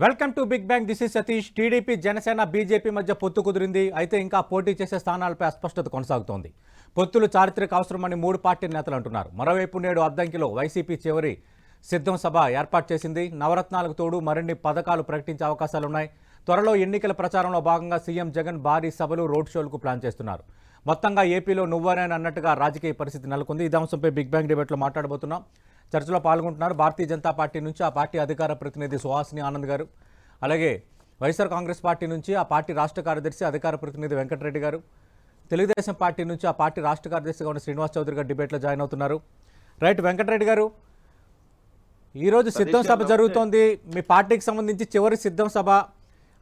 Welcome to big bang. This is Satish. TDP, Janasena, BJP మధ్య పొత్తు కుదిరింది. అయితే ఇంకా పోటీ చేసే స్థానాలపై అస్పష్టత కొనసాగుతోంది. పొత్తులు చారిత్రక అవసరమని మూడు పార్టీ నేతలు అంటున్నారు. మరోవైపు నేడు అద్దంకిలో వైసీపీ చివరి సిద్ధం సభ ఏర్పాటు చేసింది. నవరత్నాలకు తోడు మరిన్ని పథకాలు ప్రకటించే అవకాశాలున్నాయి. త్వరలో ఎన్నికల ప్రచారంలో భాగంగా సీఎం జగన్ భారీ సభలు, రోడ్ షోలకు ప్లాన్ చేస్తున్నారు. మొత్తంగా ఏపీలో నువ్వరేన అన్నట్టుగా రాజకీయ పరిస్థితి నెలకొంది. ఇదే అంశంపై బిగ్ బ్యాంగ్ డిబేట్లో మాట్లాడబోతున్నాం. చర్చలో పాల్గొంటున్నారు భారతీయ జనతా పార్టీ నుంచి ఆ పార్టీ అధికార ప్రతినిధి సుహాసిని ఆనంద్ గారు, అలాగే వైఎస్ఆర్ కాంగ్రెస్ పార్టీ నుంచి ఆ పార్టీ రాష్ట్ర కార్యదర్శి అధికార ప్రతినిధి వెంకటరెడ్డి గారు, తెలుగుదేశం పార్టీ నుంచి ఆ పార్టీ రాష్ట్ర కార్యదర్శిగా ఉన్న శ్రీనివాస్ చౌదరి గారు డిబేట్లో జాయిన్ అవుతున్నారు. రైట్, వెంకటరెడ్డి గారు, ఈరోజు సిద్ధం సభ జరుగుతోంది. మీ పార్టీకి సంబంధించి చివరి సిద్ధం సభ.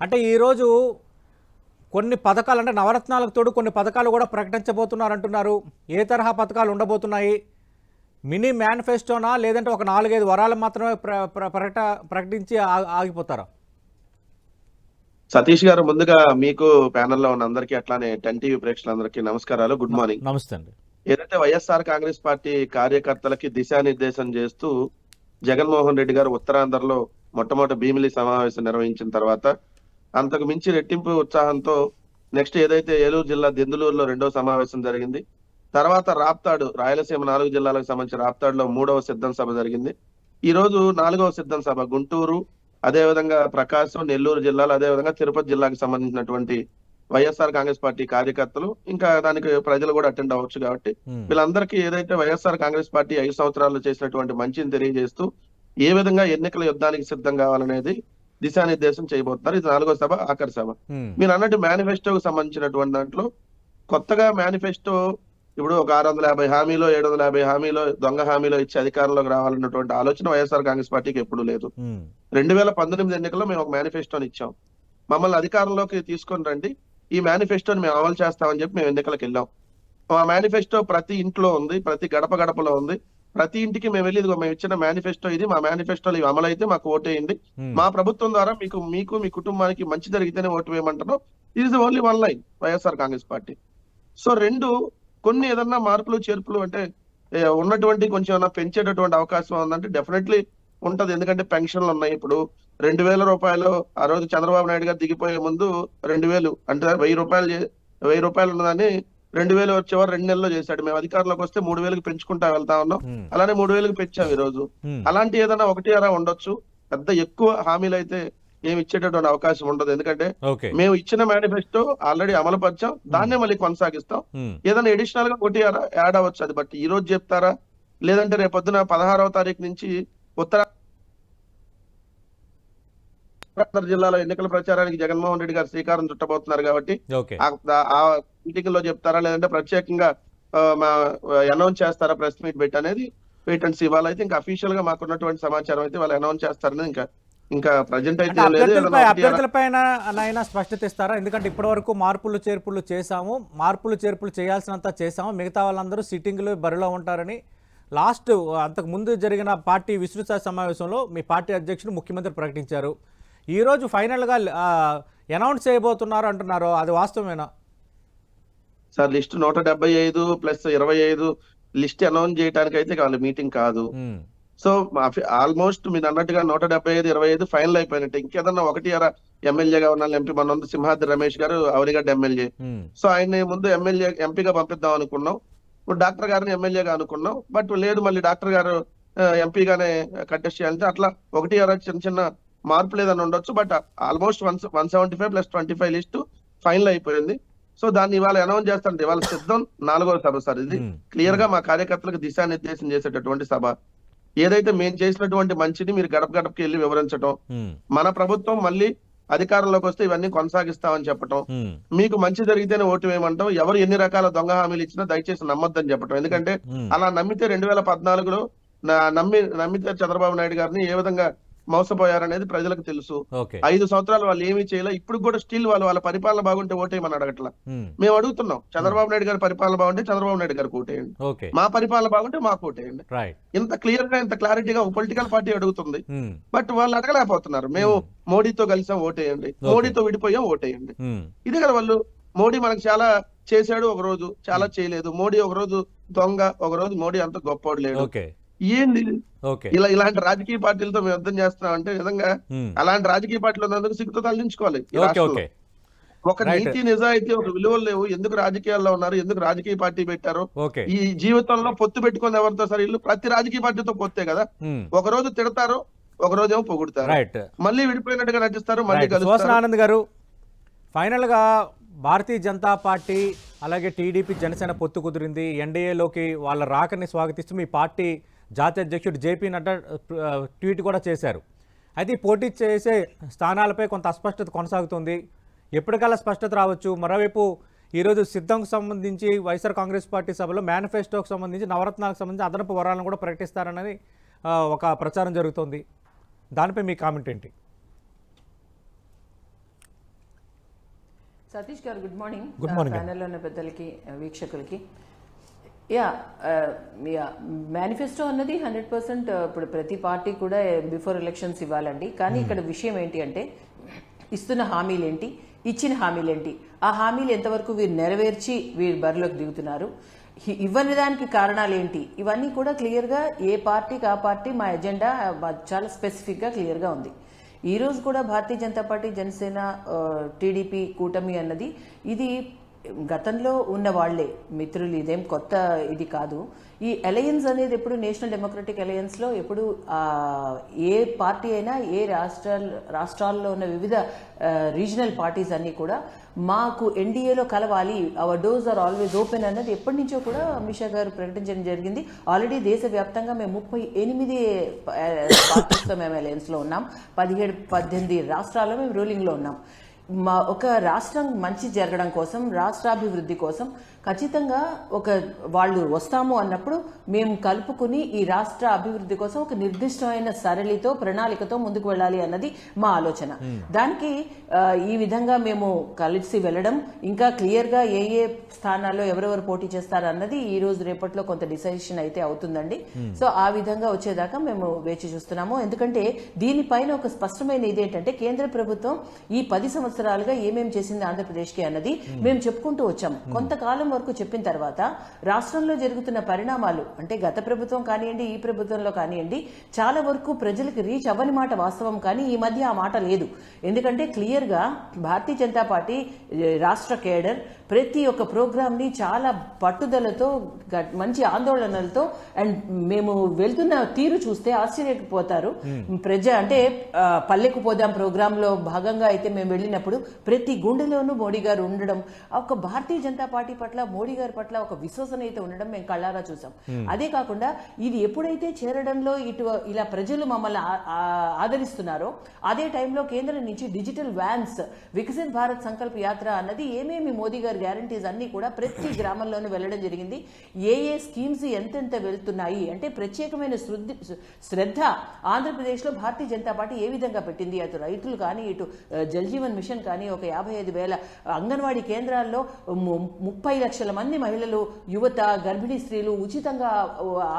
అంటే ఈరోజు కొన్ని పథకాలు, అంటే నవరత్నాలకు తోడు కొన్ని పథకాలు కూడా ప్రకటించబోతున్నారు అంటున్నారు. ఏ తరహా పథకాలు ఉండబోతున్నాయి? మినీ మేనిఫెస్టోనా, లేదంటే ఒక 4-5 వరాలు మాత్రమే ప్రకటించి ఆగిపోతారా? సతీష్ గారు, ముందుగా మీకు ప్యానెల్లో ఉన్న అందరికీ అట్లానే 10 టీవీ ప్రేక్షకులందరికీ నమస్కారాలు, గుడ్ మార్నింగ్. నమస్తే అండి. ఏదైతే వైఎస్ఆర్ కాంగ్రెస్ పార్టీ కార్యకర్తలకి దిశానిర్దేశం చేస్తూ జగన్మోహన్ రెడ్డి గారు ఉత్తరాంధ్రలో మొట్టమొదటి భీమిలి సమావేశం నిర్వహించిన తర్వాత అంతకు మించి రెట్టింపు ఉత్సాహంతో నెక్స్ట్ ఏదైతే ఏలూరు జిల్లా దెందులూరులో 2వ సమావేశం జరిగింది. తర్వాత రాప్తాడు, రాయలసీమ 4 జిల్లాలకు సంబంధించిన రాప్తాడులో 3వ సిద్ధం సభ జరిగింది. ఈ రోజు 4వ సిద్ధం సభ గుంటూరు, అదేవిధంగా ప్రకాశం, నెల్లూరు జిల్లాలు, అదేవిధంగా తిరుపతి జిల్లాకు సంబంధించినటువంటి వైఎస్ఆర్ కాంగ్రెస్ పార్టీ కార్యకర్తలు, ఇంకా దానికి ప్రజలు కూడా అటెండ్ అవ్వచ్చు. కాబట్టి వీళ్ళందరికీ ఏదైతే వైఎస్ఆర్ కాంగ్రెస్ పార్టీ 5 సంవత్సరాల్లో చేసినటువంటి మంచిని తెలియజేస్తూ ఏ విధంగా ఎన్నికల యుద్ధానికి సిద్ధం కావాలనేది దిశానిర్దేశం చేయబోతున్నారు. ఇది 4వ సభ, ఆఖరి సభ. మీరు అన్నట్టు మేనిఫెస్టోకు సంబంధించినటువంటి దాంట్లో కొత్తగా మేనిఫెస్టో ఇప్పుడు ఒక 650 హామీలో 750 హామీలో దొంగ హామీలో ఇచ్చి అధికారంలోకి రావాలన్నటువంటి ఆలోచన వైఎస్ఆర్ కాంగ్రెస్ పార్టీకి ఎప్పుడూ లేదు. 2019 ఎన్నికల్లో మేము ఒక మేనిఫెస్టోని ఇచ్చాం. మమ్మల్ని అధికారంలోకి తీసుకొని రండి, ఈ మేనిఫెస్టోని మేము అమలు చేస్తామని చెప్పి మేము ఎన్నికలకు వెళ్ళాం. ఆ మేనిఫెస్టో ప్రతి ఇంట్లో ఉంది, ప్రతి గడప గడపలో ఉంది. ప్రతి ఇంటికి మేము వెళ్ళి మేము ఇచ్చిన మేనిఫెస్టో ఇది, మా మేనిఫెస్టోలో ఇవి అమలైతే మాకు ఓటేయండి, మా ప్రభుత్వం ద్వారా మీకు మీ కుటుంబానికి మంచి జరిగితేనే ఓటు వేయమంటారు. ఇది is only one line YSR Congress party. So కొన్ని ఏదన్నా మార్పులు చేర్పులు అంటే ఉన్నటువంటి కొంచెం ఏమన్నా పెంచేటటువంటి అవకాశం ఉందంటే డెఫినెట్లీ ఉంటది. ఎందుకంటే పెన్షన్లు ఉన్నాయి. ఇప్పుడు 2000 రూపాయలు ఆ రోజు చంద్రబాబు నాయుడు గారు దిగిపోయే ముందు 2000 అంటే 1000 రూపాయలు ఉన్నదాన్ని 2000 వచ్చేవారు 2 నెలల్లో చేశాడు. మేము అధికారంలోకి వస్తే 3000కి పెంచుకుంటా వెళ్తా ఉన్నాం. అలానే 3000కి పెంచాం ఈ రోజు. అలాంటి ఏదైనా ఒకటి అరా ఉండొచ్చు. పెద్ద ఎక్కువ హామీలు అయితే ఏమి ఇచ్చేటటువంటి అవకాశం ఉండదు. ఎందుకంటే మేము ఇచ్చిన మేనిఫెస్టో ఆల్రెడీ అమలు పరిచాం, దాన్నే మళ్ళీ కొనసాగిస్తాం. ఏదైనా అడిషనల్ గా ఒకటి యాడ్ అవ్వచ్చు. అది బట్ ఈ రోజు చెప్తారా, లేదంటే రేపొద్దున 16వ తారీఖు నుంచి ఉత్తరాంధ్ర జిల్లాలో ఎన్నికల ప్రచారానికి జగన్మోహన్ రెడ్డి గారు శ్రీకారం చుట్టబోతున్నారు. కాబట్టి ఆ మీటింగ్ లో చెప్తారా, లేదంటే ప్రత్యేకంగా అనౌన్స్ చేస్తారా ప్రెస్ మీట్ పెట్టి అనేది వెయిట్ అండ్ సీ. ఇవాళ అయితే ఇంకా అఫీషియల్ గా మాకున్నటువంటి సమాచారం అయితే వాళ్ళు అనౌన్స్ చేస్తారని ఇంకా ప్రజెంట్ అయితే అభ్యర్థులపైన అయినా స్పష్టత ఇస్తారా? ఎందుకంటే ఇప్పటి వరకు మార్పులు చేర్పులు చేయాల్సినంత చేసాము, మిగతా వాళ్ళందరూ సిట్టింగ్లు బరిలో ఉంటారని లాస్ట్ అంతకు ముందు జరిగిన పార్టీ విస్తృత సమావేశంలో మీ పార్టీ అధ్యక్షుడు ముఖ్యమంత్రి ప్రకటించారు. ఈరోజు ఫైనల్గా అనౌన్స్ చేయబోతున్నారు అంటున్నారు, అది వాస్తవమేనా? Sir, list 175 plus 25 list announce చేయడానికి అయితే వాళ్ళ మీటింగ్ కాదు. సో ఆల్మోస్ట్ మీరు అన్నట్టుగా 175, 25 ఫైనల్ అయిపోయినట్టు. ఇంకేదన్నా ఒకటి ఎమ్మెల్యేగా ఉన్న ఎంపీ మన సింహాద్రి రమేష్ గారు అవనిగడ్డ ఎమ్మెల్యే. సో ఆయన ముందు ఎంపీగా పంపిద్దాం అనుకున్నాం. ఇప్పుడు డాక్టర్ గారిని ఎమ్మెల్యేగా అనుకున్నాం. బట్ లేదు, మళ్ళీ డాక్టర్ గారు ఎంపీగానే కంటెస్ట్ చేయాలంటే అట్లా ఒకటి చిన్న చిన్న మార్పులు ఏదైనా ఉండొచ్చు. But almost 175 plus 25 list final అయిపోయింది. సో దాన్ని ఇవాళ అనౌన్స్ చేస్తారంటే ఇవాళ సిద్ధం 4వ సభ సార్. ఇది క్లియర్ గా మా కార్యకర్తలకు దిశానిర్దేశం చేసేటటువంటి సభ. ఏదైతే మేము చేసినటువంటి మంచిని మీరు గడప గడపకి వెళ్ళి వివరించడం, మన ప్రభుత్వం మళ్ళీ అధికారంలోకి వస్తే ఇవన్నీ కొనసాగిస్తామని చెప్పటం, మీకు మంచి జరిగితేనే ఓటు వేయమంటాం, ఎవరు ఎన్ని రకాల దొంగ హామీలు ఇచ్చినా దయచేసి నమ్మొద్దని చెప్పటం. ఎందుకంటే అలా నమ్మితే 2014లో నమ్మితే చంద్రబాబు నాయుడు గారిని ఏ విధంగా మోసపోయారనేది ప్రజలకు తెలుసు. 5 సంవత్సరాలు వాళ్ళు ఏమీ చేయలే. ఇప్పుడు కూడా స్టిల్ వాళ్ళ పరిపాలన బాగుంటే ఓటేయమని అడగట్లా. మేము అడుగుతున్నాం, చంద్రబాబు నాయుడు గారి పరిపాలన బాగుంటే చంద్రబాబు నాయుడు గారికి ఓటేయండి, మా పరిపాలన బాగుంటే మాకు ఓటేయండి. ఇంత క్లియర్ గా ఇంత క్లారిటీగా ఒక పొలిటికల్ పార్టీ అడుగుతుంది. బట్ వాళ్ళు అడగలేకపోతున్నారు. మేము మోడీతో కలిసాం ఓటేయండి, మోడీతో విడిపోయాం ఓటేయండి. ఇదే కదా వాళ్ళు. మోడీ మనకు చాలా చేశాడు, ఒక రోజు చాలా చేయలేదు. మోడీ ఒక రోజు దొంగ, ఒక రోజు మోడీ అంత గొప్పోడు లేడు. ఏంది ఓకే. ఇలాంటి రాజకీయ పార్టీలతో మేము యుద్ధం చేస్తున్నాం అంటే నిజంగా హ్మ్. అలాంటి రాజకీయ పార్టీలు ఉన్నందుకు సిగ్గుతో తలదించుకోవాలి ఈ ఓకే. రాష్ట్రంలో. ఓకే. ఒక రైట్. నీతి నిజాయితీ ఒక విలువలు లేవు, ఎందుకు రాజకీయాల్లో ఉన్నారు, ఎందుకు రాజకీయ పార్టీ పెట్టారు. ఓకే. ఈ జీవితంలో పొత్తు పెట్టుకుని ఎవరితో సార్ ఇల్లు ప్రతి రాజకీయ పార్టీతో పొత్తే కదా. హ్మ్. ఒక రోజు తిడతారు, ఒక రోజేమో పొగుడుతారు, రైట్. మళ్ళీ విడిపోయినట్టుగా నటిస్తారు, మళ్ళీ రైట్. సువాసన కలుస్తారు. ఆనంద్ గారు, ఫైనల్గా భారతీయ జనతా పార్టీ అలాగే టీడీపీ జనసేన పొత్తు కుదిరింది. ఎన్డీఏలోకి వాళ్ళ రాకని స్వాగతిస్తూ మీ పార్టీ జాతీయ అధ్యక్షుడు జేపీ నడ్డా ట్వీట్ కూడా చేశారు. అయితే ఈ పోటీ చేసే స్థానాలపై కొంత అస్పష్టత కొనసాగుతుంది. ఎప్పటికల్లా స్పష్టత రావచ్చు. మరోవైపు ఈరోజు సిద్ధంకు సంబంధించి వైఎస్ఆర్ కాంగ్రెస్ పార్టీ సభలో మేనిఫెస్టోకి సంబంధించి నవరత్నాలకు సంబంధించి అదనపు వరాలను కూడా ప్రకటిస్తారన్నది ఒక ప్రచారం జరుగుతోంది. దానిపై మీ కామెంట్ ఏంటి? సతీష్ గారు గుడ్ మార్నింగ్. Good morning. ప్యానెల్లో ఉన్న పెద్దలకి వీక్షకులకి యా మేనిఫెస్టో అన్నది 100% ఇప్పుడు ప్రతి పార్టీ కూడా బిఫోర్ ఎలక్షన్స్ ఇవ్వాలండి. కానీ ఇక్కడ విషయం ఏంటి అంటే ఇస్తున్న హామీలేంటి, ఇచ్చిన హామీలేంటి, ఆ హామీలు ఎంతవరకు వీరు నెరవేర్చి వీరు బరిలోకి దిగుతున్నారు, ఇవ్వని దానికి కారణాలు ఏంటి, ఇవన్నీ కూడా క్లియర్గా ఏ పార్టీకి ఆ పార్టీ మా ఎజెండా చాలా స్పెసిఫిక్గా క్లియర్గా ఉంది. ఈ రోజు కూడా భారతీయ జనతా పార్టీ, జనసేన, టీడీపీ కూటమి అన్నది ఇది గతంలో ఉన్న వాళ్లే మిత్రులు, ఇదేం కొత్త ఇది కాదు. ఈ అలయన్స్ అనేది ఎప్పుడు నేషనల్ డెమోక్రటిక్ అలయన్స్ లో ఎప్పుడు ఏ పార్టీ అయినా ఏ రాష్ట్రాల్లో ఉన్న వివిధ రీజనల్ పార్టీస్ అన్ని కూడా మాకు ఎన్డీఏలో కలవాలి, our doors are always open అన్నది ఎప్పటి నుంచో కూడా అమిత్ షా గారు ప్రకటించడం జరిగింది. ఆల్రెడీ దేశవ్యాప్తంగా మేము 38 పార్టీస్తో మేము అలయన్స్ లో ఉన్నాం. 17-18 రాష్ట్రాల్లో మేము రూలింగ్ లో ఉన్నాం. ఒక రాష్ట్రం మంచి జరగడం కోసం, రాష్ట్రాభివృద్ధి కోసం ఖచ్చితంగా వాళ్ళు వస్తాము అన్నప్పుడు మేము కలుపుకుని ఈ రాష్ట్ర అభివృద్ధి కోసం ఒక నిర్దిష్టమైన సరళితో, ప్రణాళికతో ముందుకు వెళ్ళాలి అన్నది మా ఆలోచన. దానికి ఈ విధంగా మేము కలిసి వెళ్ళడం, ఇంకా క్లియర్ గా ఏ ఏ స్థానాల్లో ఎవరెవరు పోటీ చేస్తారు అన్నది ఈ రోజు రేపట్లో కొంత డిసైషన్ అయితే అవుతుందండి. సో ఆ విధంగా వచ్చేదాకా మేము వేచి చూస్తున్నాము. ఎందుకంటే దీనిపైన ఒక స్పష్టమైన ఇది ఏంటంటే కేంద్ర ప్రభుత్వం ఈ 10 సంవత్సరాలుగా ఏమేం చేసింది ఆంధ్రప్రదేశ్ కి అన్నది మేము చెప్పుకుంటూ వచ్చాము. కొంతకాలం వరకు చెప్పిన తర్వాత రాష్ట్రంలో జరుగుతున్న పరిణామాలు అంటే గత ప్రభుత్వం కానివ్వండి, ఈ ప్రభుత్వంలో కానివ్వండి, చాలా వరకు ప్రజలకు రీచ్ అవ్వని మాట వాస్తవం. కానీ ఈ మధ్య ఆ మాట లేదు. ఎందుకంటే క్లియర్ గా భారతీయ జనతా పార్టీ రాష్ట్ర కేడర్ ప్రతి ఒక్క ప్రోగ్రామ్ ని చాలా పట్టుదలతో, మంచి ఆందోళనలతో, అండ్ మేము వెళ్తున్న తీరు చూస్తే ఆశ్చర్యపోతారు. అంటే పల్లెకు పోదాం ప్రోగ్రామ్ లో భాగంగా అయితే మేము వెళ్ళినప్పుడు ప్రతి గుండెలోనూ మోడీ గారు ఉండడం, ఒక భారతీయ జనతా పార్టీ పట్ల, మోడీ గారి పట్ల ఒక విశ్వసనీయత ఉండడం మేము కళ్ళారా చూసాం. అదే కాకుండా ఇది ఎప్పుడైతే చేరడంలో ఇలా ప్రజలు మమ్మల్ని ఆదరిస్తున్నారో అదే టైంలో కేంద్రం నుంచి డిజిటల్ వ్యాన్స్, వికసిత్ భారత్ సంకల్ప యాత్ర అన్నది ఏమేమి మోదీ గారి గ్యారంటీస్ అన్ని కూడా ప్రతి గ్రామంలోనూ వెళ్ళడం జరిగింది. ఏ ఏ స్కీమ్స్ ఎంతెంత వెళ్తున్నాయి అంటే ప్రత్యేకమైన శ్రద్ధ ఆంధ్రప్రదేశ్ లో భారతీయ జనతా పార్టీ ఏ విధంగా పెట్టింది. అటు రైతులు కానీ, ఇటు జల్ జీవన్ మిషన్ కానీ, ఒక 55,000 అంగన్వాడీ కేంద్రాల్లో 30 లక్షల మంది మహిళలు, యువత, గర్భిణీ స్త్రీలు ఉచితంగా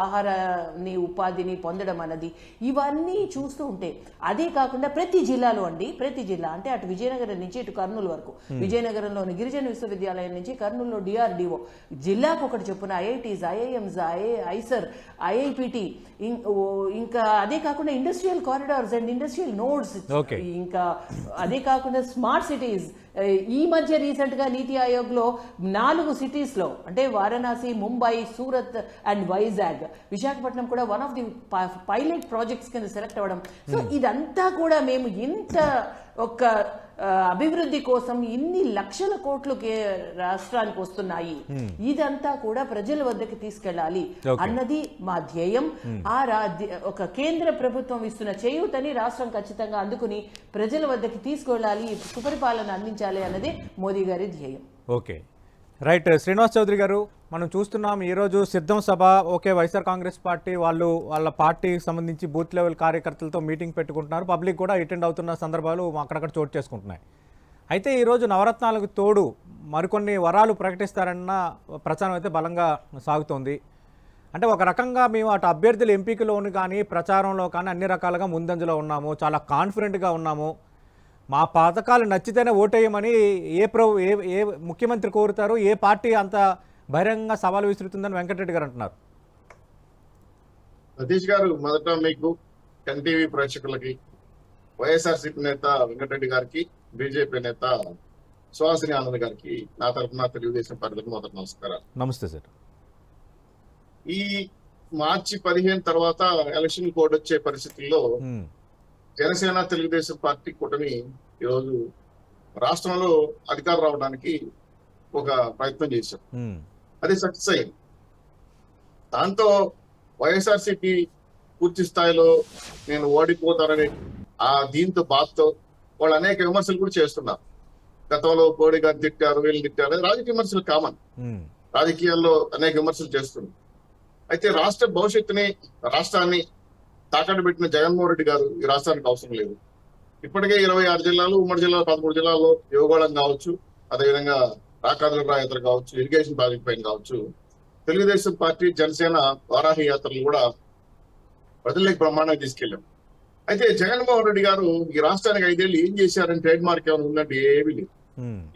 ఆహారాన్ని, ఉపాధిని పొందడం అన్నది ఇవన్నీ చూస్తూ ఉంటే, అదే కాకుండా ప్రతి జిల్లాలో అండి, ప్రతి జిల్లా అంటే అటు విజయనగరం నుంచి ఇటు కర్నూలు వరకు, విజయనగరంలోని గిరిజన విశ్వవిద్యాలయం నుంచి కర్నూలులో డిఆర్డిఓ, జిల్లాకు ఒకటి చొప్పున ఐఐటీస్, ఐఐఎంస్, ఐసర్, ఐఐపిటి, ఇంకా అదే కాకుండా industrial corridors and industrial nodes, ఇంకా అదే కాకుండా స్మార్ట్ సిటీస్. ఈ మధ్య రీసెంట్ గా నీతి ఆయోగ్ లో 4 సిటీస్ లో అంటే వారణాసి, ముంబై, సూరత్ అండ్ వైజాగ్, విశాఖపట్నం కూడా one of the pilot projects కింద సెలెక్ట్ అవ్వడం. సో ఇదంతా కూడా మేము ఇంత ఒక అభివృద్ధి కోసం ఇన్ని లక్షల కోట్లు రాష్ట్రానికి వస్తున్నాయి, ఇదంతా కూడా ప్రజల వద్దకు తీసుకెళ్లాలి అన్నది మా ధ్యేయం. ఒక కేంద్ర ప్రభుత్వం ఇస్తున్న చేయూతని రాష్ట్రం ఖచ్చితంగా అందుకుని ప్రజల వద్దకు తీసుకెళ్లాలి, సుపరిపాలన అందించాలి అన్నది మోదీ గారి ధ్యేయం. Okay, right. శ్రీనివాస్ చౌదరి గారు, మనం చూస్తున్నాం ఈరోజు సిద్ధం సభ, ఓకే, వైఎస్ఆర్ కాంగ్రెస్ పార్టీ వాళ్ళ పార్టీకి సంబంధించి బూత్ లెవెల్ కార్యకర్తలతో మీటింగ్ పెట్టుకుంటున్నారు. పబ్లిక్ కూడా అటెండ్ అవుతున్న సందర్భాలు అక్కడక్కడ చోటు చేసుకుంటున్నాయి. అయితే ఈరోజు నవరత్నాలకు తోడు మరికొన్ని వరాలు ప్రకటిస్తారన్న ప్రచారం అయితే బలంగా సాగుతోంది. అంటే ఒక రకంగా మేము అటు అభ్యర్థుల ఎంపికలోని కానీ, ప్రచారంలో కానీ అన్ని రకాలుగా ముందంజలో ఉన్నాము, చాలా కాన్ఫిడెంట్గా ఉన్నాము, మా పథకాలు నచ్చితేనే ఓటేయమని ఏ ముఖ్యమంత్రి కోరుతారు, ఏ పార్టీ అంత బహిరంగంగా సవాలు విసురుతుందని వెంకటరెడ్డి గారు అంటున్నారు. సతీష్ గారు, మొదట మీకు ఎన్టీవీ ప్రేక్షకులకి, వైఎస్ఆర్సీపీ నేత వెంకటరెడ్డి గారికి, బీజేపీ నేత సుహాసిని ఆనంద్ గారికి నా తరఫున తెలుగుదేశం పార్టీలకు మొదటి నమస్కారాలు. నమస్తే సార్. ఈ మార్చి 15 తర్వాత ఎలక్షన్ కోడ్ వచ్చే పరిస్థితుల్లో జనసేన తెలుగుదేశం పార్టీ కూటమి ఈరోజు రాష్ట్రంలో అధికారం రావడానికి ఒక ప్రయత్నం చేశాం. అది సక్సెస్ అయింది. దాంతో వైఎస్ఆర్సీపీ పూర్తి స్థాయిలో నేను ఓడిపోతానని దీంతో బాధతో వాళ్ళు అనేక విమర్శలు కూడా చేస్తున్నారు. గతంలో మోడీ గారు తిట్టారు, వీళ్ళు తిట్టారు, రాజకీయ విమర్శలు కామన్. రాజకీయాల్లో అనేక విమర్శలు చేస్తున్నారు. అయితే రాష్ట్ర భవిష్యత్తుని, రాష్ట్రాన్ని తాకట్టు పెట్టిన జగన్మోహన్ రెడ్డి గారు ఈ రాష్ట్రానికి అవసరం లేదు. ఇప్పటికే 26 జిల్లాలు, ఉమ్మడి జిల్లాలో 13 జిల్లాల్లో యువగోళం కావచ్చు, అదేవిధంగా రాకాదుల యాత్ర కావచ్చు, ఇరిగేషన్ ప్రాజెక్ట్ పైన కావచ్చు, తెలుగుదేశం పార్టీ, జనసేన వారాహి యాత్రలు కూడా ప్రజలకు బ్రహ్మాండంగా తీసుకెళ్ళాం. అయితే జగన్మోహన్ రెడ్డి గారు ఈ రాష్ట్రానికి 5 ఏళ్ళు ఏం చేశారని ట్రేడ్ మార్క్ ఏమైనా ఉందంటే ఏమీ లేదు.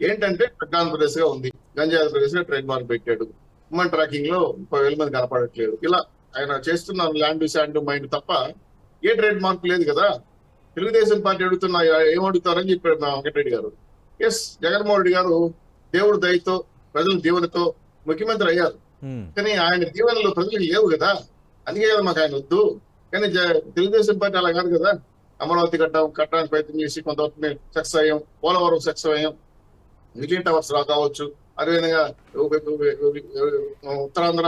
ఏంటంటే ఆంధ్రప్రదేశ్ గా ఉంది, గంజాయి ఆంధ్రప్రదేశ్ గా ట్రేడ్ మార్క్ పెట్టాడు. ఉమెన్ ట్రాకింగ్ లో 30,000 మంది కనపడట్లేదు. ఇలా ఆయన చేస్తున్న ల్యాండ్ శాండ్ మైండ్ తప్ప ఏ ట్రేడ్ మార్క్ లేదు కదా. తెలుగుదేశం పార్టీ అడుగుతున్నా ఏమడుగుతారని చెప్పాడు మా వెంకటరెడ్డి గారు. ఎస్, జగన్మోహన్ రెడ్డి గారు దేవుడు దయతో, ప్రజల దీవెనతో ముఖ్యమంత్రి అయ్యారు. కానీ ఆయన దీవెనలు ప్రజలకు లేవు కదా, అందుకే కదా మాకు ఆయన వద్దు. కానీ తెలుగుదేశం పార్టీ అలా కాదు కదా. అమరావతి కట్టడానికి ప్రయత్నం చేసి కొంతవరకు సక్సెస్ అయ్యాం, పోలవరం సక్సెస్ అయ్యాం, విజయ్ టవర్స్ కావచ్చు, అదేవిధంగా ఉత్తరాంధ్ర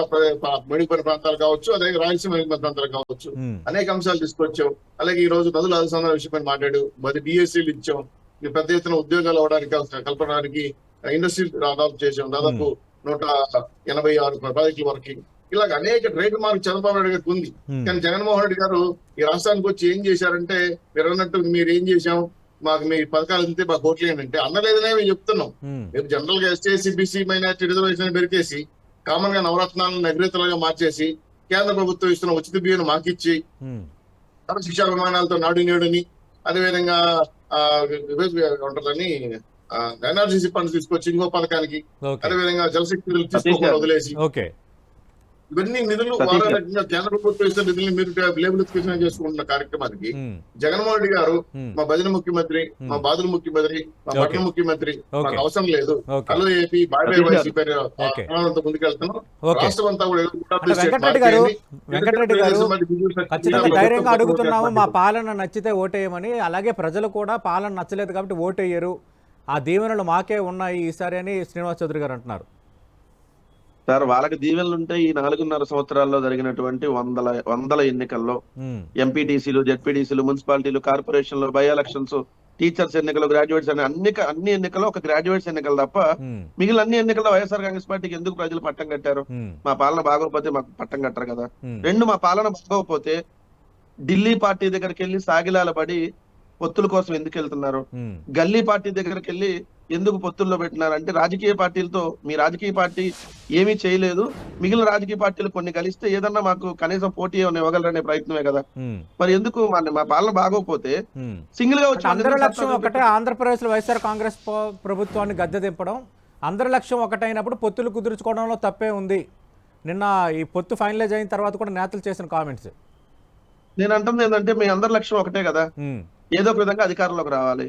మెడిపల్లి ప్రాంతాలు కావచ్చు, అదే రాయలసీమ మెడిపల్లి ప్రాంతాలు కావచ్చు, అనేక అంశాలు తీసుకొచ్చాం. అలాగే ఈ రోజు నదుల అనుసంధాన విషయమై మాట్లాడు, మరి డిఎస్సీలు ఇచ్చాం, పెద్ద ఎత్తున ఉద్యోగాలు అవడానికి కల్పడానికి ఇండస్ట్రీ డెవలప్ చేసాం. దాదాపు 186 ప్రాజెక్టుల వరకు. ఇలాగ అనేక ట్రేడ్ మార్క్ చంద్రబాబు నాయుడు గారికి ఉంది. కానీ జగన్మోహన్ రెడ్డి గారు ఈ రాష్ట్రానికి వచ్చి ఏం చేశారంటే, మీరు అన్నట్టు మీరు ఏం చేశాం, మాకు మీ పథకాలు అంతే, మాకు ఓట్లు ఏంటంటే అందలేదనే మేము చెప్తున్నాం. రేపు జనరల్ గా ఎస్సీ బీసీ మైనార్టీ రిజర్వేషన్ పెరికేసి కామన్ గా నవరత్నాలను నగరేతలుగా మార్చేసి కేంద్ర ప్రభుత్వం ఇస్తున్న ఉచిత బియ్యం మాకిచ్చి శిక్షా విమానాలతో నాడు నేడుని, అదేవిధంగా ఉంటుందని ఎన్ఆర్జీసీ ఫండ్స్ తీసుకొచ్చి ఇంకో పథకానికి, అదేవిధంగా జలశక్తి తీసుకోకుండా వదిలేసి ఇవన్నీ నిధులు వారాలంగా కేంద్ర ప్రభుత్వం ఇస్తున్న నిధులను మీరు లేబుల్ చేసుకుంటున్న కార్యక్రమానికి జగన్మోహన్ రెడ్డి గారు మా భజన ముఖ్యమంత్రి, మా బాధల ముఖ్యమంత్రి, మా పట్టణ ముఖ్యమంత్రి, మాకు అవసరం లేదు, హలో ఏపీ బాయ్ వైసీపీ ముందుకెళ్తున్నాం. రాష్ట్రం అంతా కూడా వెంకటరెడ్డి గారు ఖచ్చితంగా ధైర్యంగా అడుగుతున్నాము, మా పాలన నచ్చితే ఓటేయమని. అలాగే ప్రజలు కూడా పాలన నచ్చలేదు కాబట్టి ఓటేయరు, ఆ దీవెనలు మాకే ఉన్నాయి ఈసారి అని శ్రీనివాస్ చౌదరి గారు అంటున్నారు. సార్, వాళ్ళకి దీవెనలు ఉంటే ఈ 4.5 సంవత్సరాల్లో జరిగినటువంటి వందల ఎన్నికల్లో ఎంపీటీసీలు, జెడ్పీటీసీలు, మున్సిపాలిటీలు, కార్పొరేషన్లు, బై ఎలక్షన్స్, టీచర్స్ ఎన్నికలు, గ్రాడ్యుయేట్స్ అన్ని ఎన్నికల్లో ఒక గ్రాడ్యుయేట్స్ ఎన్నికలు తప్ప మిగిలిన అన్ని ఎన్నికల్లో వైఎస్ఆర్ కాంగ్రెస్ పార్టీకి ఎందుకు ప్రజలు పట్టం కట్టారు? మా పాలన బాగోకపోతే మాకు పట్టం కట్టరు కదా. రెండు, మా పాలన బాగోకపోతే ఢిల్లీ పార్టీ దగ్గరికి వెళ్ళి సాగిలాల పడి పొత్తుల కోసం ఎందుకు వెళ్తున్నారు? గల్లీ పార్టీ దగ్గరికి వెళ్ళి ఎందుకు పొత్తుల్లో పెట్టినారు అంటే, రాజకీయ పార్టీలతో మీ రాజకీయ పార్టీ ఏమీ చేయలేదు, మిగిలిన రాజకీయ పార్టీలు కొన్ని కలిస్తే ఏదన్నా మాకు కనీసం పోటీ ఇవ్వగలరనే ప్రయత్నమే కదా. మరి ఎందుకు మా పాలన బాగోకపోతే సింగిల్ గా వచ్చి అందరి లక్ష్యం ఒకటే, ఆంధ్రప్రదేశ్ లో వైఎస్ఆర్ కాంగ్రెస్ ప్రభుత్వాన్ని గద్దె దింపడం. అందరి లక్ష్యం ఒకటైనప్పుడు పొత్తులు కుదుర్చుకోవడంలో తప్పే ఉంది. నిన్న ఈ పొత్తు ఫైనలైజ్ అయిన తర్వాత కూడా నేతలు చేసిన కామెంట్స్. నేను అంటుంది ఏంటంటే, మీ అందరి లక్ష్యం ఒకటే కదా, ఏదో ఒక విధంగా అధికారంలోకి రావాలి.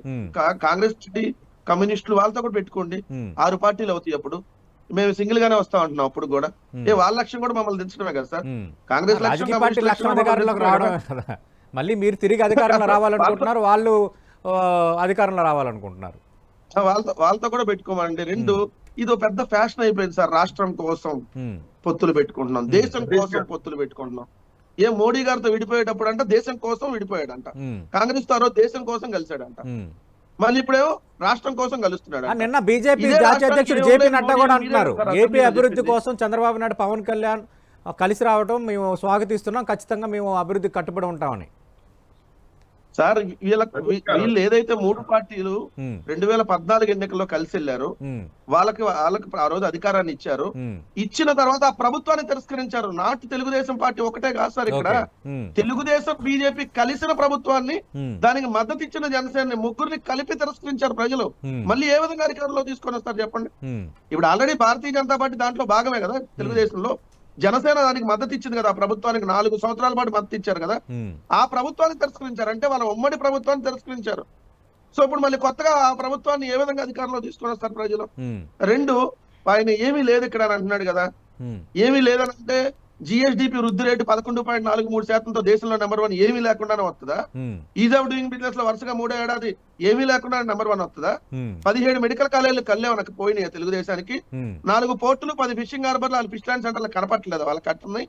కాంగ్రెస్ పార్టీ, కమ్యూనిస్టులు వాళ్ళతో కూడా పెట్టుకోండి, 6 పార్టీలు అవుతాయి. అప్పుడు మేము సింగిల్ గానే వస్తా ఉంటున్నాం. అప్పుడు కూడా వాళ్ళ లక్ష్యం కూడా మమ్మల్ని దించడమే కదా సార్. కాంగ్రెస్ మళ్ళీ మీరు తిరిగి అధికారంలో రావాలనుకుంటున్నారు, వాళ్ళు అధికారంలో రావాలనుకుంటున్నారు. వాళ్ళతో కూడా పెట్టుకోమండి. రెండు, ఇదో పెద్ద ఫ్యాషన్ అయిపోయింది సార్. రాష్ట్రం కోసం పొత్తులు పెట్టుకుంటున్నాం, దేశం కోసం పొత్తులు పెట్టుకుంటున్నాం. మోడీ గారితో విడిపోయేటప్పుడు అంట దేశం కోసం విడిపోయాడంట, కాంగ్రెస్ తో దేశం కోసం కలిసాడంట, మళ్ళీ ఇప్పుడేమో రాష్ట్రం కోసం కలుస్తున్నాడు. నిన్న బీజేపీ జాతీయ అధ్యక్షుడు జేపీ నడ్డా కూడా అంటున్నారు, ఏపీ అభివృద్ధి కోసం చంద్రబాబు నాయుడు, పవన్ కళ్యాణ్ కలిసి రావడం మేము స్వాగతిస్తున్నాం, ఖచ్చితంగా మేము అభివృద్ధికి కట్టుబడి ఉంటామని. సార్, వీళ్ళు ఏదైతే 3 పార్టీలు 2014 ఎన్నికల్లో కలిసి వెళ్ళారు, వాళ్ళకి ఆ రోజు అధికారాన్ని ఇచ్చారు. ఇచ్చిన తర్వాత ఆ ప్రభుత్వాన్ని తిరస్కరించారు. నాటి తెలుగుదేశం పార్టీ ఒకటే కాదు సార్, ఇక్కడ తెలుగుదేశం, బీజేపీ కలిసిన ప్రభుత్వాన్ని, దానికి మద్దతు ఇచ్చిన జనసేన ముగ్గురిని కలిపి తిరస్కరించారు ప్రజలు. మళ్ళీ ఏ విధంగా అధికారంలో తీసుకొని వస్తారు చెప్పండి? ఇప్పుడు ఆల్రెడీ భారతీయ జనతా పార్టీ దాంట్లో భాగమే కదా తెలుగుదేశంలో. జనసేన దానికి మద్దతు ఇచ్చింది కదా, ఆ ప్రభుత్వానికి 4 సంవత్సరాల పాటు మద్దతు ఇచ్చారు కదా, ఆ ప్రభుత్వాన్ని తిరస్కరించారు. అంటే వాళ్ళ ఉమ్మడి ప్రభుత్వాన్ని తిరస్కరించారు. సో ఇప్పుడు మళ్ళీ కొత్తగా ఆ ప్రభుత్వాన్ని ఏ విధంగా అధికారంలో తీసుకొని వస్తారు ప్రజలు? 2, ఆయన ఏమీ లేదు ఇక్కడ అని అంటున్నాడు కదా. ఏమీ లేదని అంటే జిఎస్డిపి వృద్ధి రేటు 11.43%తో దేశంలో నెంబర్ 1 ఏమీ లేకుండానే వస్తుందా? ఈజ్ ఆఫ్ డూయింగ్ బిజినెస్ లో వరుసగా 3వ ఏడాది ఏమీ లేకుండా నెంబర్ 1 వస్తుందా? 17 మెడికల్ కాలేజీలు కళ్ళేమనకు పోయినాయి తెలుగుదేశానికి. 4 పోర్టులు, 10 ఫిషింగ్ హార్బర్లు, 4 ఫిష్ ల్యాండ్ సెంటర్లు కనపట్లేదు, వాళ్ళకి కట్టున్నాయి.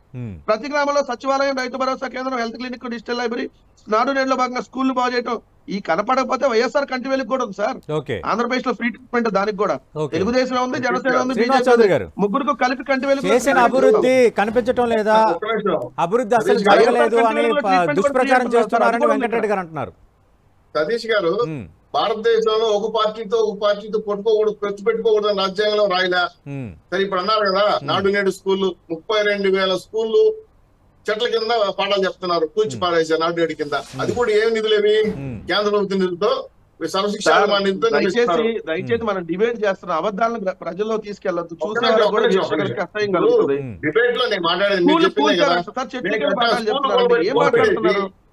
ప్రతి గ్రామంలో సచివాలయం, రైతు భరోసా కేంద్రం, హెల్త్ క్లినిక్, డిజిటల్ లైబ్రరీ, నాడు నేడులో భాగంగా స్కూళ్లు బాగు చేయడం. ఈ కనపడకపోతే వైఎస్ఆర్ కంటి వెలుగు కూడా ఉంది సార్. ఆంధ్రప్రదేశ్ లో ఫ్రీ ట్రీట్మెంట్ దానికి కూడా తెలుగుదేశం ఉంది, జనసేన ఉంది, బీజేపీ, ముగ్గురికి కలిపి కంటి వెలుగు. చేసిన అభివృద్ధి కనిపించడం లేదా, అభివృద్ధి అసలు జరగలేదు అని దుష్ప్రచారం చేస్తున్నారని వెంకటరెడ్డి గారు అంటున్నారు. సతీష్ గారు, భారతదేశంలో ఒక పార్టీతో పొట్టుకోకూడదు, ఖర్చు పెట్టుకోకూడదు అని రాజ్యాంగంలో రాయలా. సరే ఇప్పుడు అన్నారు కదా, నాడు నేడు స్కూళ్ళు 32,000 స్కూళ్ళు చెట్ల కింద పాఠాలు చెప్తున్నారు, కూర్చి పాడేశారు నాడు నేడు కింద. అది కూడా ఏం నిధులేవి? కేంద్ర ప్రభుత్వ నిధులతో, దయచేసి మనం డిబేట్ చేస్తున్నాం, అబద్ధాలను ప్రజల్లో తీసుకెళ్లొద్దు. డిబేట్ లో నేను మాట్లాడేది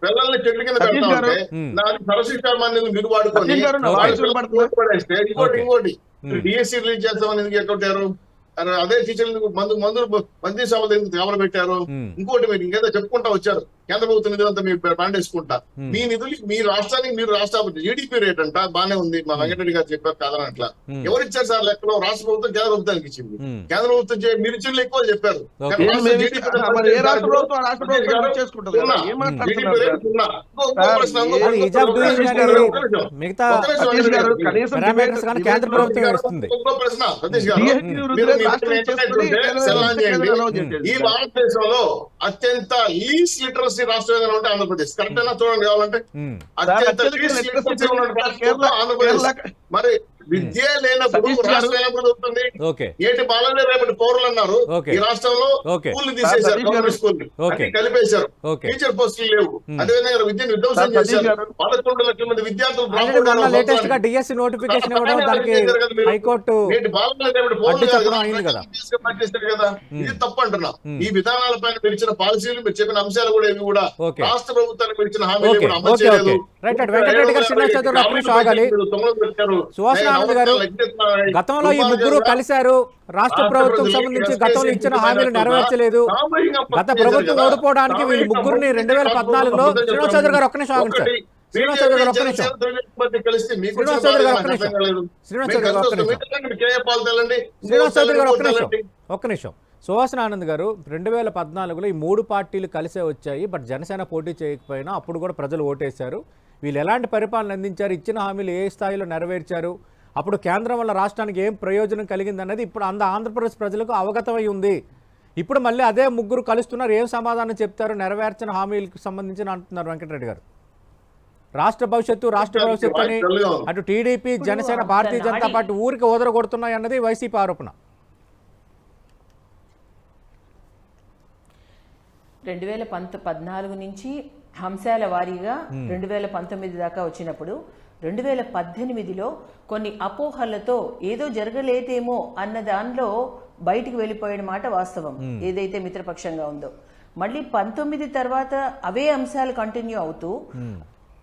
పిల్లల్ని చెట్ల కింద పెడతా సరశిక్ష మీరు వాడుకొని ఇంకోటి డిఎస్సీ రిలీజ్ చేస్తామని ఎందుకు ఎక్కొట్టారు? అదే టీచర్లు మంత్రి సభలు ఎందుకు కావలు పెట్టారు? ఇంకోటి మీరు ఇంకేదో చెప్పుకుంటా వచ్చారు, కేంద్ర ప్రభుత్వ నిధులంతా మీరు పండేసుకుంటా. మీ నిధులు మీ రాష్ట్రానికి మీరు రాష్ట్ర జీడిపి రేట్ అంట బానే ఉంది, మా వెంకటరెడ్డి గారు చెప్పారు కాదని. అట్లా ఎవరు ఇచ్చారు సార్ లెక్కలో? రాష్ట్ర ప్రభుత్వం కేంద్ర ప్రభుత్వానికి ఇచ్చింది. కేంద్ర ప్రభుత్వం మీరు ఇచ్చిన ఎక్కువ చెప్పారు. ప్రశ్న సతీష్ గారు, ఈ భారతదేశంలో అత్యంత లీస్ట్ లిటరసీ రాష్ట్రం ఏదైనా ఉంటే ఆంధ్రప్రదేశ్. కరెక్ట్ అయినా చూడండి కావాలంటే. అత్యంత లీస్ట్ లిటరసీ ఉన్న ఆంధ్రప్రదేశ్. మరి విద్య లేనప్పుడు రాష్ట్రం ఎలా అవుతుంది? ఏటి బాలనే రేపటి పౌరులు అన్నారు. ఈ రాష్ట్రంలో స్కూల్ తీసేశారు, గవర్నమెంట్ స్కూల్ కలిపేశారు, టీచర్ పోస్టులు లేవు. అదేవిధంగా విద్యను విధ్వంసం చేశారు. 11 లక్షల మంది విద్యార్థులు కదా. ఇది తప్పు అంటున్నా. ఈ విధానాల పైన మీరు ఇచ్చిన పాలసీలు, మీరు చెప్పిన అంశాలు కూడా ఇవి కూడా రాష్ట్ర ప్రభుత్వానికి మీరు ఇచ్చిన హామీలు కూడా అమలు చేయలేదు. గతంలో ఈ ముగ్గురు కలిశారు, రాష్ట్ర ప్రభుత్వం సంబంధించి గతంలో ఇచ్చిన హామీలు నెరవేర్చలేదు. గత ప్రభుత్వం ఓడిపోవడానికి వీళ్ళు ముగ్గురిని 2014లో శ్రీనివాస్ చౌదరి గారు ఒక్క నిమిషం ఆగండి సార్. శ్రీనివాస్ చౌదరి గారు ఒక్క నిమిషం. ఒక్క నిమిషం. సువాసన ఆనంద్ గారు, 2014లో ఈ 3 పార్టీలు కలిసే వచ్చాయి. బట్ జనసేన పోటీ చేయకపోయినా అప్పుడు కూడా ప్రజలు ఓటేశారు. వీళ్ళు ఎలాంటి పరిపాలన అందించారు, ఇచ్చిన హామీలు ఏ స్థాయిలో నెరవేర్చారు, అప్పుడు కేంద్రం వల్ల రాష్ట్రానికి ఏం ప్రయోజనం కలిగింది అన్నది ఇప్పుడు ఆంధ్రప్రదేశ్ ప్రజలకు అవగతమై ఉంది. ఇప్పుడు మళ్ళీ అదే ముగ్గురు కలుస్తున్నారు, ఏం సమాధానం చెప్తారు నెరవేర్చిన హామీలకు సంబంధించి అంటున్నారు వెంకటరెడ్డి గారు. రాష్ట్ర భవిష్యత్తు అని అటు టీడీపీ, జనసేన, భారతీయ జనతా పార్టీ ఊరికి ఓదరగొడుతున్నాయి అన్నది వైసీపీ ఆరోపణ. 2014 నుంచి అంశాల వారీగా 2019 దాకా వచ్చినప్పుడు 2018లో కొన్ని అపోహలతో ఏదో జరగలేదేమో అన్న దానిలో బయటికి వెళ్ళిపోయిన మాట వాస్తవం. ఏదైతే మిత్రపక్షంగా ఉందో మళ్ళీ 19 తర్వాత అవే అంశాలు కంటిన్యూ అవుతూ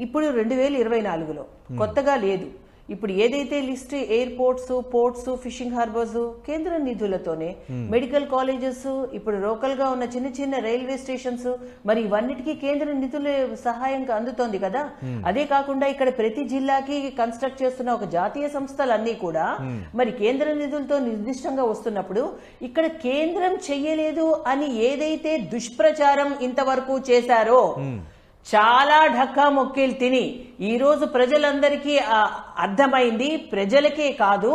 ఇప్పుడు 2024లో కొత్తగా లేదు. ఇప్పుడు ఏదైతే list airports, ports, fishing harbours కేంద్ర నిధులతోనే, మెడికల్ కాలేజెస్, ఇప్పుడు లోకల్ గా ఉన్న చిన్న చిన్న రైల్వే స్టేషన్స్, మరి ఇవన్నిటికీ కేంద్ర నిధుల సహాయం అందుతోంది కదా. అదే కాకుండా ఇక్కడ ప్రతి జిల్లాకి కన్స్ట్రక్ట్ చేస్తున్న ఒక జాతీయ సంస్థలన్నీ కూడా మరి కేంద్ర నిధులతో నిర్దిష్టంగా వస్తున్నప్పుడు ఇక్కడ కేంద్రం చెయ్యలేదు అని ఏదైతే దుష్ప్రచారం ఇంతవరకు చేశారో చాలా ఢక్కా మొక్కిలు తిని ఈరోజు ప్రజలందరికీ అర్థమైంది. ప్రజలకే కాదు,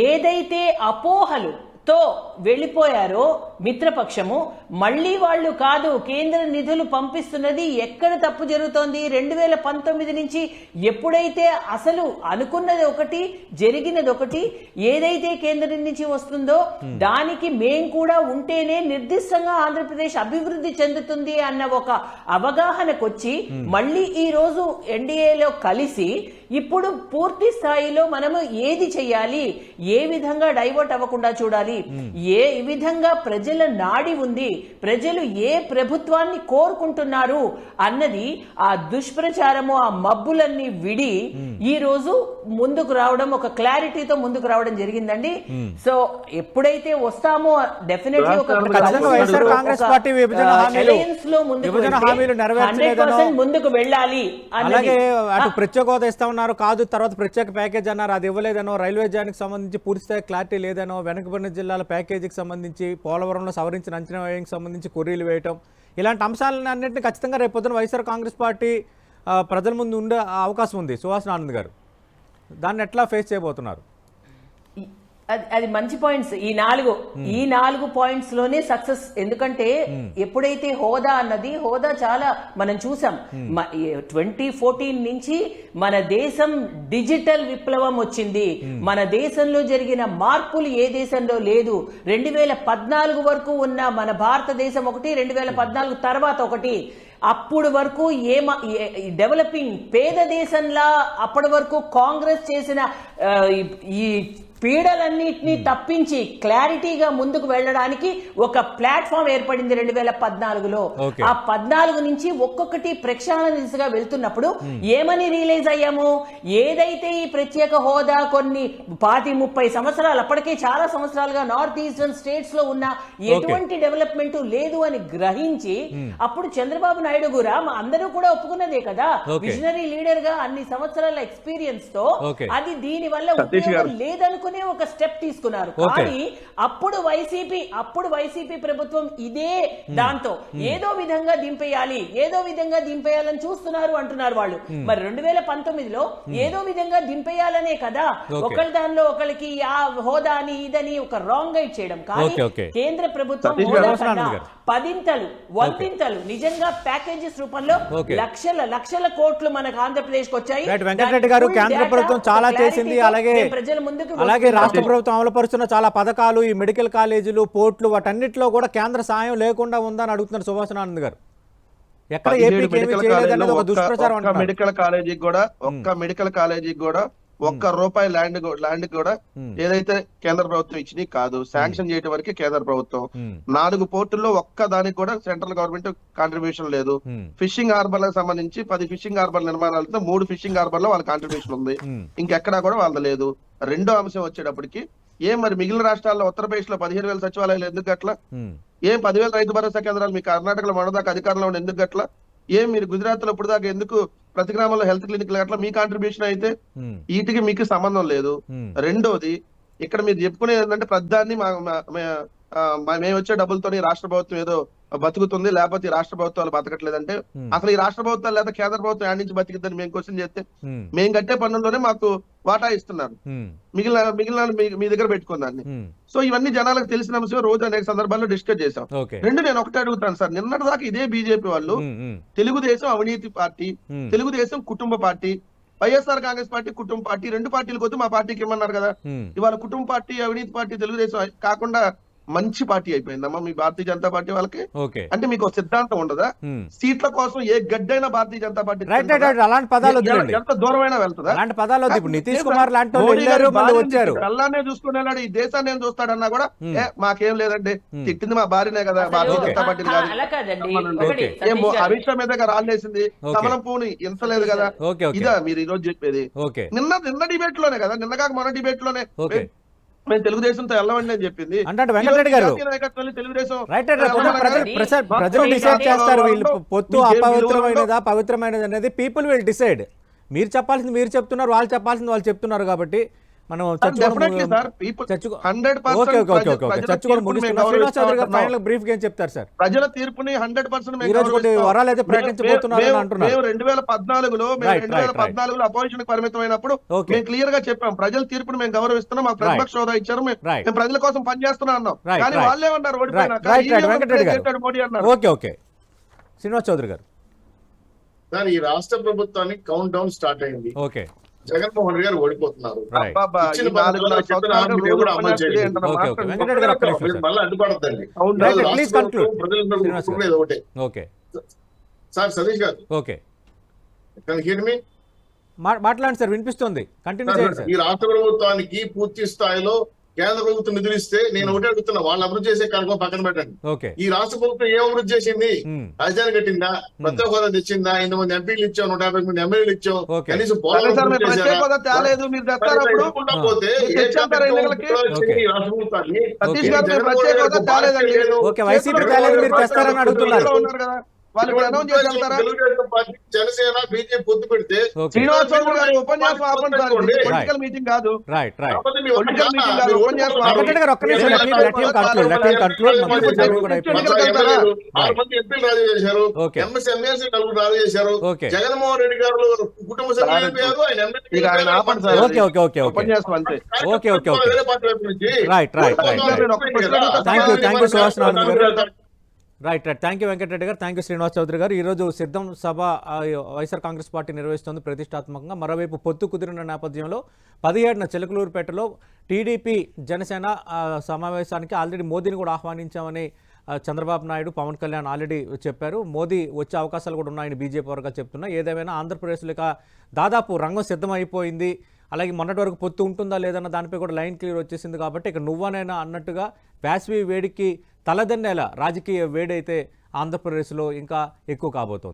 ఏదైతే అపోహలుతో వెళ్ళిపోయారో మిత్రపక్షము, మళ్లీ వాళ్ళు కాదు కేంద్ర నిధులు పంపిస్తున్నది ఎక్కడ తప్పు జరుగుతోంది. 2019 నుంచి ఎప్పుడైతే అసలు అనుకున్నది ఒకటి, జరిగినది ఒకటి, ఏదైతే కేంద్రం నుంచి వస్తుందో దానికి మేం కూడా ఉంటేనే నిర్దిష్టంగా ఆంధ్రప్రదేశ్ అభివృద్ధి చెందుతుంది అన్న ఒక అవగాహనకొచ్చి మళ్ళీ ఈ రోజు ఎన్డీఏలో కలిసి ఇప్పుడు పూర్తి స్థాయిలో మనము ఏది చెయ్యాలి, ఏ విధంగా డైవర్ట్ అవ్వకుండా చూడాలి, ఏ విధంగా ప్రజల నాడి ఉంది, ప్రజలు ఏ ప్రభుత్వాన్ని కోరుకుంటున్నారు అన్నది ఆ దుష్ప్రచారము, ఆ మబ్బులన్నీ విడి ఈ రోజు ముందుకు రావడం, ఒక క్లారిటీతో ముందుకు రావడం జరిగిందండి. సో ఎప్పుడైతే వస్తామో డెఫినెట్లీ ఒక వైఎస్ఆర్ కాంగ్రెస్ పార్టీ విభజన హామీలు నెరవేర్చలేదనో, ముందుకు వెళ్ళాలి. అలాగే అటు ప్రత్యేక హోదా ఇస్తామన్నారు, కాదు తర్వాత ప్రత్యేక ప్యాకేజ్ అన్నారు, అది ఇవ్వలేదనో, రైల్వే జోన్కి సంబంధించి పూర్తిస్థాయి క్లారిటీ లేదనో, వెనుకబడిన జిల్లాల ప్యాకేజీకి సంబంధించి, పోలవరంలో సవరించిన అంచనా వ్యయానికి సంబంధించి కొర్రీలు వేయటం, ఇలాంటి అంశాలను అన్నింటినీ ఖచ్చితంగా రేపు పొద్దున వైఎస్ఆర్ కాంగ్రెస్ పార్టీ ప్రజల ముందు ఉండే అవకాశం ఉంది. సుహాస్ ఆనంద్ గారు దాన్ని ఎట్లా ఫేస్ చేయబోతున్నారు? అది మంచి పాయింట్స్. ఈ నాలుగు పాయింట్స్ లోనే సక్సెస్. ఎందుకంటే ఎప్పుడైతే హోదా అన్నది, హోదా చాలా మనం చూసాం 2014 నుంచి మన దేశం డిజిటల్ విప్లవం వచ్చింది. మన దేశంలో జరిగిన మార్పులు ఏ దేశంలో లేదు. 2014 వరకు ఉన్న మన భారతదేశం ఒకటి, 2014 తర్వాత ఒకటి. అప్పుడు వరకు డెవలపింగ్ పేద దేశంలా అప్పటి వరకు కాంగ్రెస్ చేసిన ఈ పీడలన్నింటినీ తప్పించి క్లారిటీగా ముందుకు వెళ్ళడానికి ఒక ప్లాట్ఫామ్ ఏర్పడింది 2014లో. ఆ 14 నుంచి ఒక్కొక్కటి ప్రక్షాళన దిశగా వెళ్తున్నప్పుడు ఏమని రియలైజ్ అయ్యాము, ఏదైతే ఈ ప్రత్యేక హోదా కొన్ని 20-30 సంవత్సరాలు, అప్పటికే చాలా సంవత్సరాలుగా నార్త్ ఈస్టర్న్ స్టేట్స్ లో ఉన్న ఎటువంటి డెవలప్మెంట్ లేదు అని గ్రహించి, అప్పుడు చంద్రబాబు నాయుడు కూడా అందరూ కూడా ఒప్పుకున్నదే కదా, విజనరీ లీడర్ గా అన్ని సంవత్సరాల ఎక్స్పీరియన్స్ తో అది దీని వల్ల ఉపయోగం లేదనుకునే ఒక స్టెప్ తీసుకున్నారు. కానీ అప్పుడు వైసీపీ ప్రభుత్వం ఇదే దాంతో ఏదో విధంగా దింపేయాలని చూస్తున్నారు అంటున్నారు వాళ్ళు. మరి 2019లో ఏదో విధంగా దింపేయాలనే కదా ఒకరి దానిలో ఒకరికి ఆ హోదా అని ఇదని ఒక రాంగ్ గైడ్ చేయడం. కానీ కేంద్ర ప్రభుత్వం వందింతలు నిజంగా ప్యాకేజెస్ రూపంలో లక్షల కోట్లు మనకు ఆంధ్రప్రదేశ్ కు వచ్చాయి. వెంకటరెడ్డి గారు, కేంద్ర ప్రభుత్వం చాలా చేసింది, అలాగే రాష్ట్ర ప్రభుత్వం అమలుపరుస్తున్న చాలా పథకాలు, ఈ మెడికల్ కాలేజీలు, పోర్టులు, వాటన్నిటిలో కూడా కేంద్ర సాయం లేకుండా ఉందని అడుగుతున్నారు సుభాష్ ఆనంద్ గారు. ఎక్కడ మెడికల్ కాలేజీకి కూడా ఒక్క రూపాయి ల్యాండ్ కూడా ఏదైతే కేంద్ర ప్రభుత్వం ఇచ్చినాయి కాదు, శాంక్షన్ చేయడం వరకే కేంద్ర ప్రభుత్వం. 4 పోర్టుల్లో ఒక్క దానికి కూడా సెంట్రల్ గవర్నమెంట్ కాంట్రిబ్యూషన్ లేదు. ఫిషింగ్ హార్బర్ లకు సంబంధించి 10 ఫిషింగ్ హార్బర్ నిర్మాణాలతో 3 ఫిషింగ్ హార్బర్ లో వాళ్ళ కాంట్రిబ్యూషన్ ఉంది, ఇంకెక్కడా కూడా వాళ్ళది లేదు. రెండో అంశం వచ్చేటప్పటికి మరి మిగిలిన రాష్ట్రాల్లో ఉత్తరప్రదేశ్ లో 15,000 సచివాలయాలు ఎందుకు గట్ల, 10,000 రైతు భరోసా కేంద్రాలు మీ కర్ణాటకలో మొన్నదాకా అధికారంలో ఉండి ఎందుకు గట్ల, మీరు గుజరాత్ లో ఇప్పుడు దాకా ఎందుకు ప్రతి గ్రామంలో హెల్త్ క్లినిక్ అట్లా మీ కాంట్రిబ్యూషన్ అయితే వీటికి మీకు సంబంధం లేదు. రెండోది ఇక్కడ మీరు చెప్పుకునేది ఏంటంటే ప్రధాన్ని మేము వచ్చే డబ్బులతో రాష్ట్ర ప్రభుత్వం ఏదో బతుకుతుంది, లేకపోతే ఈ రాష్ట్ర ప్రభుత్వాలు బతకట్లేదంటే అసలు ఈ రాష్ట్ర ప్రభుత్వాలు లేదా కేంద్ర ప్రభుత్వం యాడ్ నుంచి బతికిద్దని మేము క్వశ్చన్ చేస్తే మేము కట్టే పన్నుల్లోనే మాకు వాటా ఇస్తున్నారు, మిగిలిన మీ దగ్గర పెట్టుకుందాన్ని. సో ఇవన్నీ జనాలకు తెలిసిన అంశం, రోజు అనేక సందర్భాల్లో డిస్కస్ చేశాం. నేను ఒకటే అడుగుతాను సార్, నిన్నటి దాకా ఇదే బీజేపీ వాళ్ళు తెలుగుదేశం అవినీతి పార్టీ, తెలుగుదేశం కుటుంబ పార్టీ, వైఎస్ఆర్ కాంగ్రెస్ పార్టీ కుటుంబ పార్టీ, 2 పార్టీలకు వద్దు మా పార్టీకి ఇవ్వమన్నారు కదా. ఇవాళ కుటుంబ పార్టీ, అవినీతి పార్టీ, తెలుగుదేశం కాకుండా మంచి పార్టీ అయిపోయిందమ్మా మీ భారతీయ జనతా పార్టీ వాళ్ళకి. అంటే మీకు సిద్ధాంతం ఉండదా? సీట్ల కోసం ఏ గడ్డైనా భారతీయ జనతా పార్టీ ఎంత దూరమైనా వెళ్తుందా? అల్లానే చూసుకునేలాడు ఈ దేశాన్ని ఏం చూస్తాడన్నా కూడా మాకేం లేదండి, తిట్టింది మా భార్యనే కదా, భారతీయ జనతా పార్టీ కాదు, అమిత్ షా మీద రాళ్ళేసింది, కమలం పువ్వుని ఇంతలేదు కదా. ఇదా మీరు ఈ రోజు చెప్పేది? నిన్న డిబేట్ లోనే కదా, నిన్న కాక మొన్న డిబేట్ లోనే మేము తెలుగుదేశంతో వెళ్ళవండి అని చెప్పింది. అంటే వెంకటరెడ్డి గారు, ప్రజలు డిసైడ్ చేస్తారు వీళ్ళు పొత్తు అపవిత్రమైనదా పవిత్రమైనది అనేది పీపుల్ విల్ డిసైడ్. మీరు చెప్పాల్సింది మీరు చెప్తున్నారు, వాళ్ళు చెప్పాల్సింది వాళ్ళు చెప్తున్నారు. కాబట్టి మనం ప్రజల తీర్పుని 100% వరాలు అయితే ప్రకటించబోతున్నారు అంటున్నారు. 2014లో అపోజిషన్ పరిమితమైనప్పుడు మేము క్లియర్ గా చెప్పాం, ప్రజల తీర్పుని మేము గౌరవిస్తున్నాం, మాకు ప్రతిపక్ష హోదా ఇచ్చారు, మేము ప్రజల కోసం పనిచేస్తున్నా అన్నాం. కానీ వాళ్ళేమన్నారు, మోడీ అన్నారు. ఓకే శ్రీనివాస్ చౌదరి గారు, ఈ రాష్ట్ర ప్రభుత్వానికి కౌంట్ డౌన్ స్టార్ట్ అయింది. ఓకే, జగన్మోహన్ రెడ్డి గారు ఓడిపోతున్నారు. సార్ సతీష్ గారు, మాట్లాడండి సార్, వినిపిస్తుంది, కంటిన్యూ చేయండి సార్. ఈ రాష్ట్ర ప్రభుత్వానికి పూర్తి స్థాయిలో కేంద్ర ప్రభుత్వం నిధులు ఇస్తే నేను ఒకటే అడుగుతున్నా, వాళ్ళు అభివృద్ధి చేసే కార్యక్రమం పక్కన పెట్టండి. ఓకే ఈ రాష్ట్ర ప్రభుత్వం ఏం అభివృద్ధి చేసింది? ఉమ్, రాజధాని కట్టిందా? ప్రత్యేక హోదా తెచ్చిందా? 8 ఎంపీలు ఇచ్చాం, 150 ఎమ్మెల్యేలు ఇచ్చాం. ఓకే. కనీసం అదే పోలవరం సార్, మీరు పూర్తి ప్రత్యేక చేశారా? హోదా తేలేదు, మీరు తెస్తారు అప్పుడు. తెచ్చుకుంటా పోతే మీరు ఏ తెచ్చేస్తారు ప్రభుత్వం ఎన్నికలకి. విప్లవం చేసింది ఓకే. ఈ రాష్ట్ర ప్రభుత్వాన్ని? సతీష్ ఓకే. గారు, మీరు జగన్మోహన్ ప్రత్యేక రెడ్డి హోదా తేలేదండి. లేదు. ఓకే, వైసీపీ తేలేదు, మీరు తెస్తారని అడుగుతున్నారు. ఉన్నారు కదా, వాళ్ళు ఇప్పుడు అనౌన్స్ చేసి వెళ్తారా? తెలుగుదేశం పార్టీ, జనసేన, బీజేపీ పొత్తు పెడితే ఓకే శ్రీనివాస్ చౌదరి గారు ఉపన్యాసం ఆపండి సార్, ఇది Right. పొలిటికల్ మీటింగ్ కాదు. రైట్ రైట్ కాకపోతే మీ ఒక్క పొలిటికల్ మీటింగ్ కాదు, ఉపన్యాసం ఆపండి. వెంకటరెడ్డి గారు ఒక్క నిమిషం, let him conclude. మనకు టైం కూడా అయిపోయింది. ఎన్నికలకు వెళ్తారా? 6 మంది ఎంపీలు రాజీ చేశారు. ఓకే. ఎమ్మెల్సీ 4 రాజీ చేశారు. ఓకే. జగన్మోహన్ రెడ్డి గారు కుటుంబ సభ్యులు అయిపోయారు. ఆయన ఇక ఆయన ఆపండి sir. Okay okay okay okay ఉపన్యాసం అంతే. Okay, okay, okay. వేరే పార్టీ వైపు నుంచి రైట్ రైట్ రైట్ రైట్ నేను ఒక్క ప్రశ్న అడుగుతా. థ్యాంక్ యూ సుహాస్ నారాయణ గారు. రైట్ థ్యాంక్ యూ వెంకటరెడ్డి గారు, థ్యాంక్ యూ శ్రీనివాస్ చౌదరి గారు. ఈరోజు సిద్ధం సభ వైఎస్ఆర్ కాంగ్రెస్ పార్టీ నిర్వహిస్తోంది ప్రతిష్టాత్మకంగా. మరోవైపు పొత్తు కుదిరిన నేపథ్యంలో 17న చిలకలూరుపేటలో టీడీపీ జనసేన సమావేశానికి ఆల్రెడీ మోదీని కూడా ఆహ్వానించామని చంద్రబాబు నాయుడు, పవన్ కళ్యాణ్ ఆల్రెడీ చెప్పారు. మోదీ వచ్చే అవకాశాలు కూడా ఉన్నాయని బీజేపీ వర్గాలు చెప్తున్నా. ఏదేమైనా ఆంధ్రప్రదేశ్లో ఇక దాదాపు రంగం సిద్ధమైపోయింది. అలాగే మొన్నటి వరకు పొత్తు ఉంటుందా లేదన్న దానిపై కూడా లైన్ క్లియర్ వచ్చేసింది. కాబట్టి ఇక నువ్వనైనా అన్నట్టుగా వేసవి వేడికి తలదన్నేలా రాజకీయ వేడైతే ఆంధ్రప్రదేశ్లో ఇంకా ఎక్కువ కాబోతోంది.